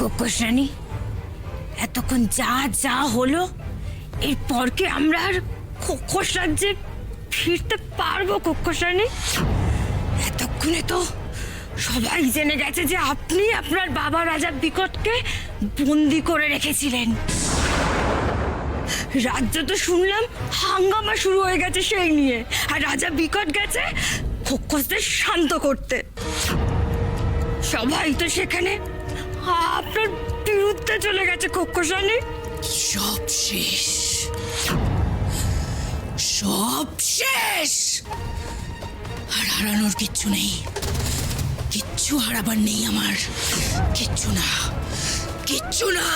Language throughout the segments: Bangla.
কোকোশানি, এতক্ষণ যা যা হলো, এরপর কি আমরা আর খোকোর রাজ্যে ফিরতে পারবো কোকোশানি? এতক্ষণে তো সবাই জেনে গেছে যে আপনি আপনার বাবা রাজা বিকটকে বন্দি করে রেখেছিলেন। রাজ্য তো শুনলাম হাঙ্গামা শুরু হয়ে গেছে সেই নিয়ে, আর রাজা বিকট গেছে খোকোসদের শান্ত করতে। সবাই তো সেখানে আপনার বিরুদ্ধে চলে গেছে কোকোশানি। সব শেষ, সব শেষ। আর হারানোর কিচ্ছু নেই, কিচ্ছু হারাবার নেই আমার, কিচ্ছু না, কিচ্ছু না।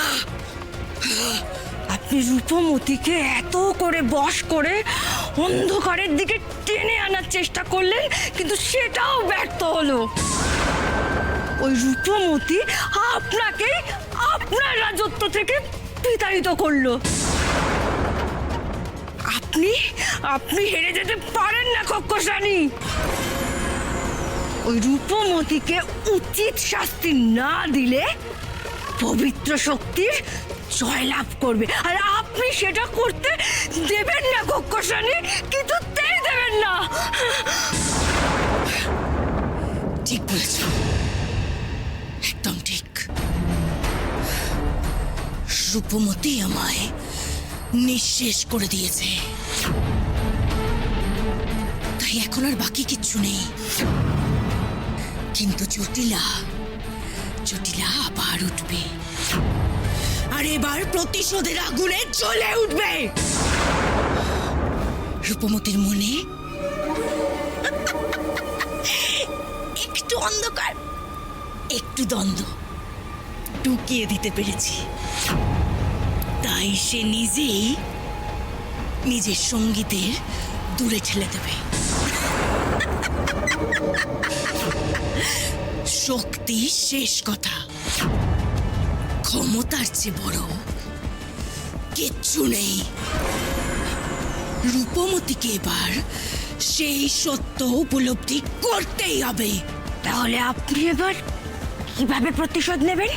আপনি রূপমতিকে এত করে বশ করে অন্ধকারের দিকে টেনে আনার চেষ্টা করলেন, কিন্তু সেটাও ব্যর্থ হলো। ওই রূপমতি আপনাকে আপনার রাজত্ব থেকে বিতাড়িত করলো। আপনি আপনি হেরে যেতে পারেন না কোকোশানি। ওই রূপমতিকে উচিত শাস্তি না দিলে পবিত্র শক্তির জয়লাভ করবে, আর আপনি সেটা করতে দেবেন না কোকোশানি, কিছুতেই দেবেন না। ঠিক বলেছ, একদম ঠিক। রূপমতি আমায় নিঃশেষ করে দিয়েছে, তাই এখন আর বাকি কিচ্ছু নেই। কিন্তু জটিলা আবার উঠবে, আর এবার প্রতিশোধের আগুনে জ্বলে উঠবে। রূপমতির মনে একটু অন্ধকার, একটু দ্বন্দ্ব ঢুকিয়ে দিতে পেরেছি, তাই সে নিজেই নিজের সঙ্গীদের দূরে ঠেলে দেবে। শক্তি শেষ কথা, ক্ষমতার চেয়ে বড় কিচ্ছু নেই। রূপমতিকে এবার সেই সত্য উপলব্ধি করতেই হবে। তাহলে আপনি এবার কিভাবে প্রতিশোধ নেবেন?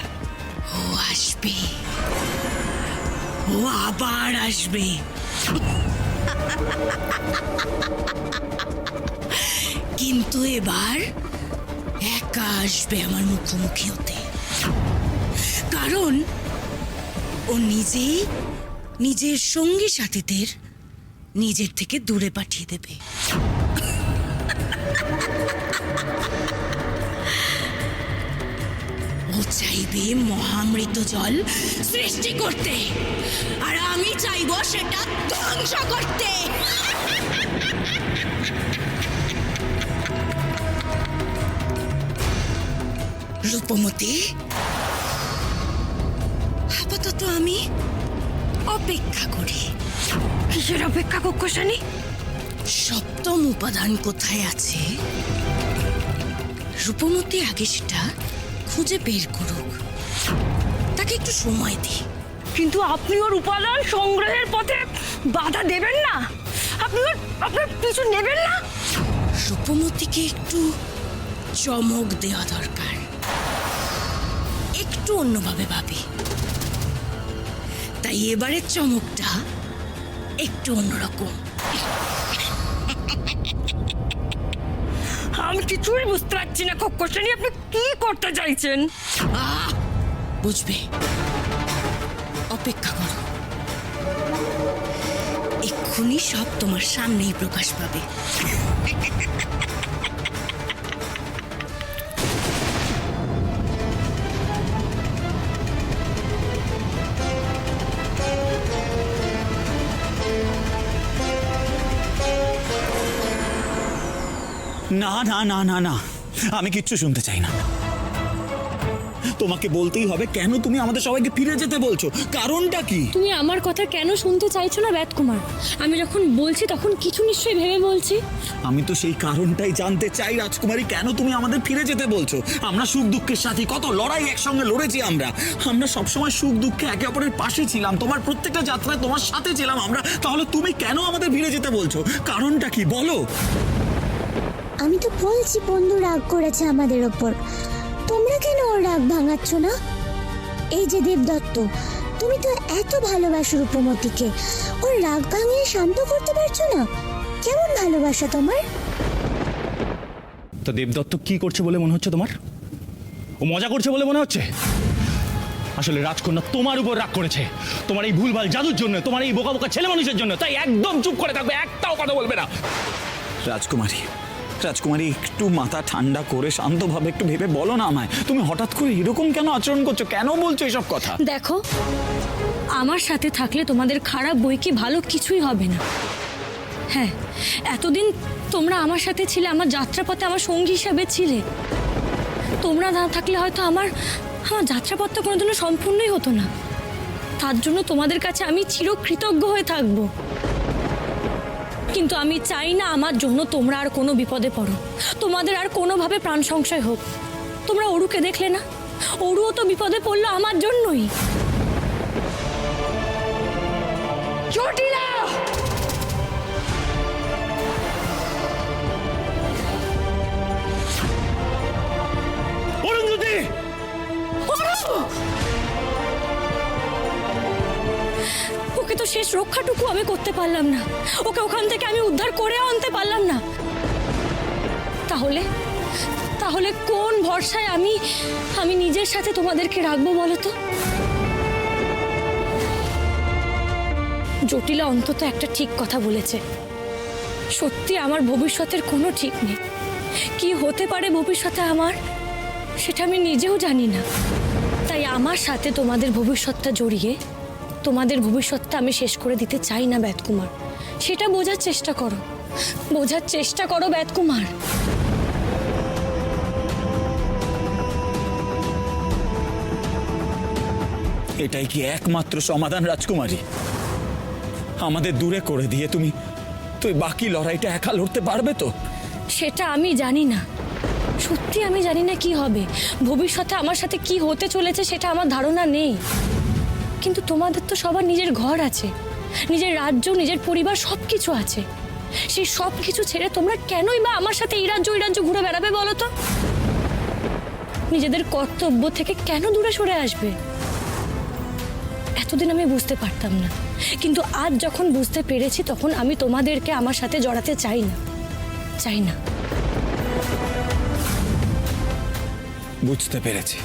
ও আসবে, ও আবার আসবে। কিন্তু এবার একা আসবে আমার মুখোমুখি হতে, কারণ ও নিজেই নিজের সঙ্গী সাথীদের নিজের থেকে দূরে পাঠিয়ে দেবে। ও চাইবে মহামৃত জল সৃষ্টি করতে, আর আমি চাইব সেটা ধ্বংস করতে। রূপমতি, আপাতত আমি অপেক্ষা করি। কিসের অপেক্ষা কোকোশানি? সপ্তম উপাদান কোথায় আছে রূপমতি আগে সেটা খুঁজে বের করুক, তাকে একটু সময় দিই। কিন্তু আপনি ওর উপাদান সংগ্রহের পথে বাধা দেবেন না? আপনি ওর আপনার পিছু নেবেন না? রূপমতিকে একটু চমক দেওয়া দরকার, একটু অন্যভাবে ভাবি। তাই এবারের চমকটা একটু অন্যরকম। আমি কিছুই বুঝতে পারছি না কোকোশানি, আপনি কি করতে চাইছেন? বুঝবে, অপেক্ষা করো, এক্ষুনি সব তোমার সামনেই প্রকাশ পাবে। না না না না না, আমি কিচ্ছু শুনতে চাই না। তোমাকে বলতেই হবে কেন তুমি আমাদের সবাইকে ফিরে যেতে বলছো, কারণটা কি? তুমি আমার কথা কেন শুনতে চাইছো না বেদকুমার? আমি যখন বলছি তখন কিছু নিশ্চয়ই ভেবে বলছি। আমি তো সেই কারণটাই জানতে চাই রাজকুমারী, কেন তুমি আমাদের ফিরে যেতে বলছো? আমরা সুখ দুঃখের সাথে কত লড়াই একসঙ্গে লড়েছি, আমরা সবসময় সুখ দুঃখে একে অপরের পাশে ছিলাম, তোমার প্রত্যেকটা যাত্রায় তোমার সাথে ছিলাম আমরা। তাহলে তুমি কেন আমাদের ফিরে যেতে বলছো, কারণটা কি বলো? আমি তো বলছি বন্ধু রাগ করেছে আমাদের ওপর, তোমরা কেন ওর রাগ ভাঙাচ্ছ না? এই যে দেবদত্ত, তুমি তো এত ভালোবাসো রূপমতিকে, ওর রাগ ভাঙিয়ে শান্ত করতে পারছো না? কেমন ভালোবাসা তোমার? তো দেবদত্ত কি করছে বলে মনে হচ্ছে তোমার? ও মজা করছে বলে মনে হচ্ছে? আসলে রাজকন্যা তোমার উপর রাগ করেছে, তোমার এই ভুলভাল জাদুর জন্য, তোমার এই বোকা বোকা ছেলে মানুষের জন্য। তাই একদম চুপ করে থাকবে, একটাও কথা বলবে না। রাজকুমারী, রাজকুমারী, একটু মাথা ঠান্ডা করে শান্তভাবে একটু ভেবে বলো না আমায়, তুমি হঠাৎ করে এরকম কেন আচরণ করছো? কেন বলছো এসব কথা? দেখো, আমার সাথে থাকলে তোমাদের খারাপ বই কি ভালো কিছুই হবে না। হ্যাঁ, এতদিন তোমরা আমার সাথে ছিলে, আমার যাত্রাপথে আমার সঙ্গী হিসাবে ছিলে। তোমরা না থাকলে হয়তো আমার যাত্রাপথটা কোনোদিনও সম্পূর্ণই হতো না। তার জন্য তোমাদের কাছে আমি চিরকৃতজ্ঞ হয়ে থাকবো। কিন্তু আমি চাই না আমার জন্য তোমরা আর কোনো বিপদে পড়ো, তোমাদের আর কোনোভাবে প্রাণ সংশয় হোক। তোমরা অরুকে দেখলে না? অরুও তো বিপদে পড়লো আমার জন্যই। জটিলা! অরুন্ধতী! ওকে তো শেষ রক্ষাটুকু আমি করতে পারলাম না, ওকে ওখান থেকে আমি উদ্ধার করেও আনতে পারলাম না। তাহলে তাহলে কোন ভরসায় আমি নিজের সাথে তোমাদেরকে রাখবো বলো তো? জটিলা অন্তত একটা ঠিক কথা বলেছে, সত্যি আমার ভবিষ্যতের কোনো ঠিক নেই। কি হতে পারে ভবিষ্যতে আমার, সেটা আমি নিজেও জানি না। তাই আমার সাথে তোমাদের ভবিষ্যৎটা জড়িয়ে তোমাদের ভবিষ্যৎটা আমি শেষ করে দিতে চাই না বেদকুমার। সেটা বোঝার চেষ্টা করো, বোঝার চেষ্টা করো বেদকুমার। এটাই কি একমাত্র সমাধান রাজকুমারী? আমাদের দূরে করে দিয়ে তুমি বাকি লড়াইটা একা লড়তে পারবে তো? সেটা আমি জানি না, সত্যি আমি জানি না কি হবে ভবিষ্যতে, আমার সাথে কি হতে চলেছে সেটা আমার ধারণা নেই। কিন্তু তোমাদের তো সবার নিজের ঘর আছে, নিজের রাজ্য, নিজের পরিবার, সব কিছু আছে। সেই সব কিছু ছেড়ে তোমরা কেনই বা আমার সাথে এই রাজ্য ওই রাজ্য ঘুরে বেড়াবে বলো তো? নিজেদের কর্তব্য থেকে কেন দূরে সরে আসবে? এতদিন আমি বুঝতে পারতাম না, কিন্তু আজ যখন বুঝতে পেরেছি তখন আমি তোমাদেরকে আমার সাথে জড়াতে চাই না, চাই না। বুঝতে পেরেছি,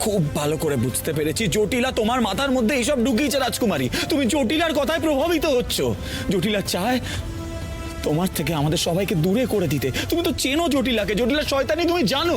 খুব ভালো করে বুঝতে পেরেছি। জটিলা তোমার মাথার মধ্যে এইসব ঢুকিয়েছে রাজকুমারী। তুমি জটিলার কথায় প্রভাবিত হচ্ছ। জটিলা চায় তোমার থেকে আমাদের সবাইকে দূরে করে দিতে। তুমি তো চেনো জটিলাকে, জটিলার শয়তানি তুমি জানো।